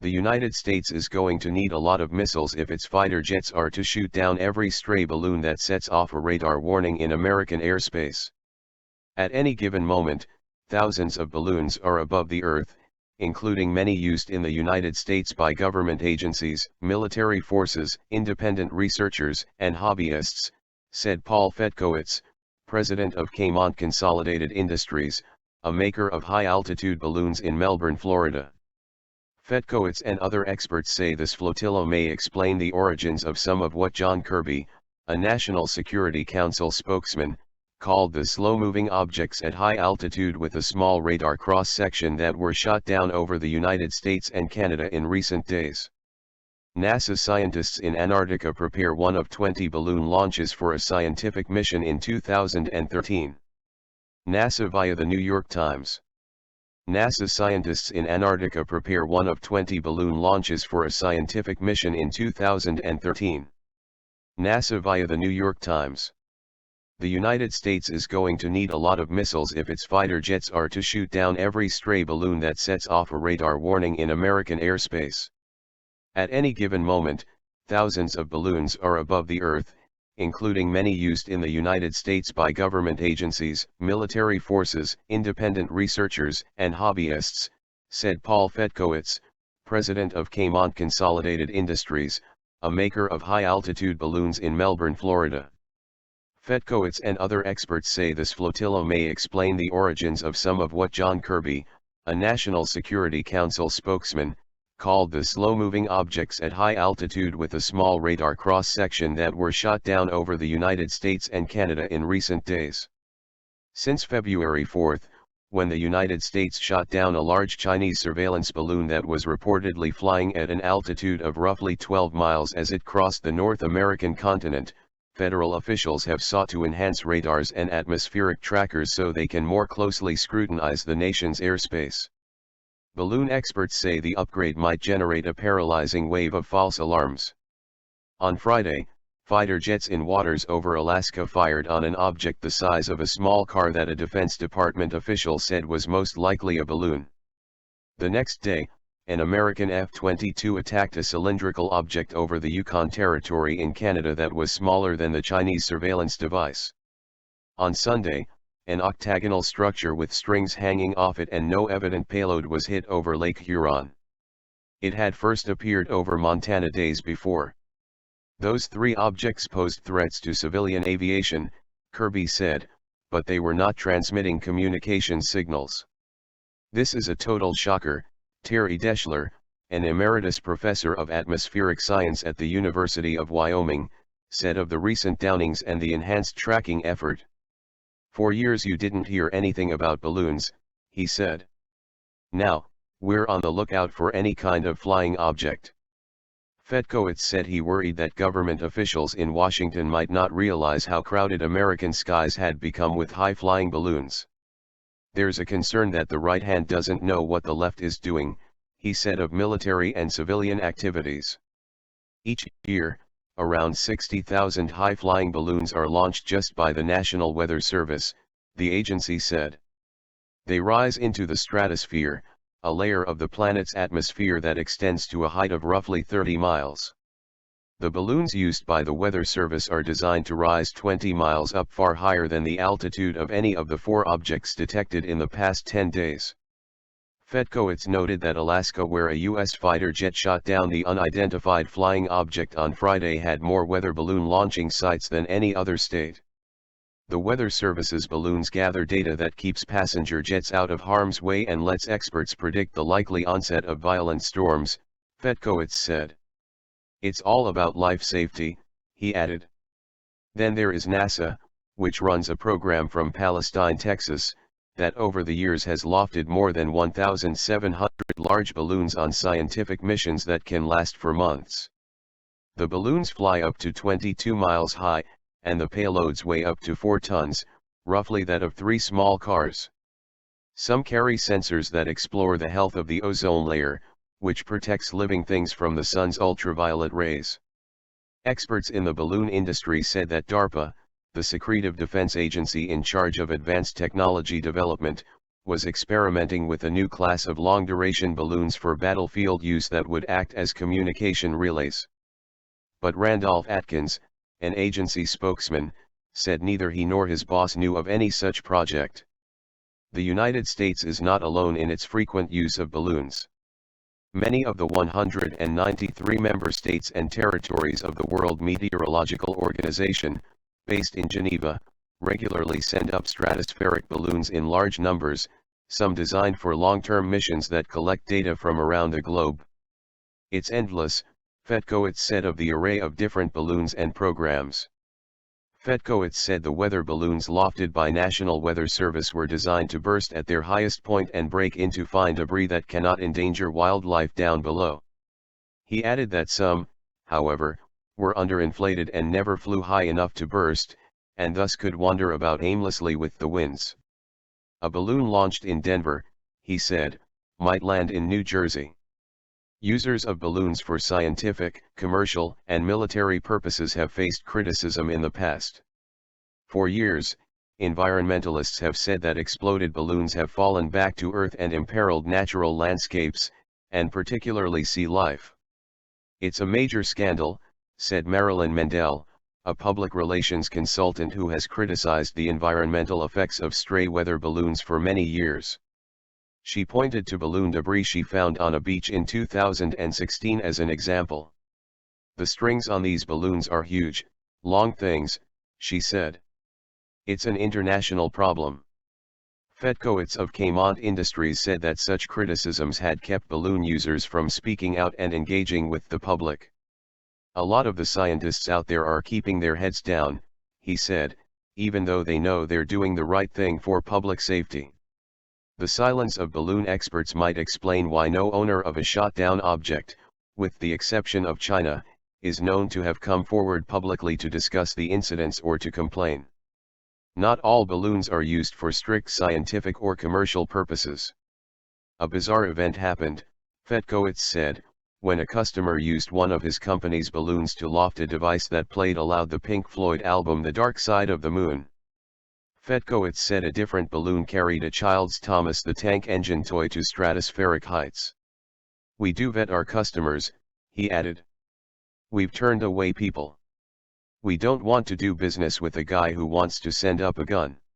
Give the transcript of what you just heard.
The United States is going to need a lot of missiles if its fighter jets are to shoot down every stray balloon that sets off a radar warning in American airspace. At any given moment, thousands of balloons are above the Earth, including many used in the United States by government agencies, military forces, independent researchers, and hobbyists, said Paul Fetkowitz, president of Kmont Consolidated Industries, a maker of high-altitude balloons in Melbourne, Florida. Fetkowitz and other experts say this flotilla may explain the origins of some of what John Kirby, a National Security Council spokesman, called the slow-moving objects at high altitude with a small radar cross-section that were shot down over the United States and Canada in recent days. NASA scientists in Antarctica prepare one of 20 balloon launches for a scientific mission in 2013. NASA via the New York Times. NASA scientists in Antarctica prepare one of 20 balloon launches for a scientific mission in 2013. NASA via the New York Times. The United States is going to need a lot of missiles if its fighter jets are to shoot down every stray balloon that sets off a radar warning in American airspace. At any given moment, thousands of balloons are above the Earth, including many used in the United States by government agencies, military forces, independent researchers, and hobbyists, said Paul Fetkowitz, president of Kmont Consolidated Industries, a maker of high-altitude balloons in Melbourne, Florida. Fetkowitz and other experts say this flotilla may explain the origins of some of what John Kirby, a National Security Council spokesman, called the slow-moving objects at high altitude with a small radar cross-section that were shot down over the United States and Canada in recent days. Since February 4, when the United States shot down a large Chinese surveillance balloon that was reportedly flying at an altitude of roughly 12 miles as it crossed the North American continent, federal officials have sought to enhance radars and atmospheric trackers so they can more closely scrutinize the nation's airspace. Balloon experts say the upgrade might generate a paralyzing wave of false alarms. On Friday, fighter jets in waters over Alaska fired on an object the size of a small car that a Defense Department official said was most likely a balloon. The next day, an American F-22 attacked a cylindrical object over the Yukon Territory in Canada that was smaller than the Chinese surveillance device. On Sunday, an octagonal structure with strings hanging off it and no evident payload was hit over Lake Huron. It had first appeared over Montana days before. Those three objects posed threats to civilian aviation, Kirby said, but they were not transmitting communication signals. This is a total shocker, Terry Deschler, an emeritus professor of atmospheric science at the University of Wyoming, said of the recent downings and the enhanced tracking effort. For years you didn't hear anything about balloons, he said. Now, we're on the lookout for any kind of flying object. Fetkowitz said he worried that government officials in Washington might not realize how crowded American skies had become with high-flying balloons. There's a concern that the right hand doesn't know what the left is doing, he said of military and civilian activities. Each year, around 60,000 high-flying balloons are launched just by the National Weather Service, the agency said. They rise into the stratosphere, a layer of the planet's atmosphere that extends to a height of roughly 30 miles. The balloons used by the Weather Service are designed to rise 20 miles up, far higher than the altitude of any of the four objects detected in the past 10 days. Fetkowitz noted that Alaska, where a U.S. fighter jet shot down the unidentified flying object on Friday, had more weather balloon launching sites than any other state. The Weather Service's balloons gather data that keeps passenger jets out of harm's way and lets experts predict the likely onset of violent storms, Fetkowitz said. It's all about life safety, he added. Then there is NASA, which runs a program from Palestine, Texas, that over the years has lofted more than 1,700 large balloons on scientific missions that can last for months. The balloons fly up to 22 miles high, and the payloads weigh up to 4 tons, roughly that of 3 small cars. Some carry sensors that explore the health of the ozone layer, which protects living things from the sun's ultraviolet rays. Experts in the balloon industry said that DARPA, the secretive defense agency in charge of advanced technology development, was experimenting with a new class of long-duration balloons for battlefield use that would act as communication relays. But Randolph Atkins, an agency spokesman, said neither he nor his boss knew of any such project. The United States is not alone in its frequent use of balloons. Many of the 193 member states and territories of the World Meteorological Organization, based in Geneva, regularly send up stratospheric balloons in large numbers, some designed for long-term missions that collect data from around the globe. It's endless, Fetkowitz said of the array of different balloons and programs. Fetkowitz said the weather balloons lofted by National Weather Service were designed to burst at their highest point and break into fine debris that cannot endanger wildlife down below. He added that some, however, were underinflated and never flew high enough to burst, and thus could wander about aimlessly with the winds. A balloon launched in Denver, he said, might land in New Jersey. Users of balloons for scientific, commercial, and military purposes have faced criticism in the past. For years, environmentalists have said that exploded balloons have fallen back to Earth and imperiled natural landscapes, and particularly sea life. It's a major scandal, said Marilyn Mendel, a public relations consultant who has criticized the environmental effects of stray weather balloons for many years. She pointed to balloon debris she found on a beach in 2016 as an example. The strings on these balloons are huge, long things, she said. It's an international problem. Fetkowitz of Caemont Industries said that such criticisms had kept balloon users from speaking out and engaging with the public. A lot of the scientists out there are keeping their heads down, he said, even though they know they're doing the right thing for public safety. The silence of balloon experts might explain why no owner of a shot-down object, with the exception of China, is known to have come forward publicly to discuss the incidents or to complain. Not all balloons are used for strict scientific or commercial purposes. A bizarre event happened, Fetkowitz said, when a customer used one of his company's balloons to loft a device that played aloud the Pink Floyd album The Dark Side of the Moon. Fetkowitz said a different balloon carried a child's Thomas the Tank Engine toy to stratospheric heights. We do vet our customers, he added. We've turned away people. We don't want to do business with a guy who wants to send up a gun.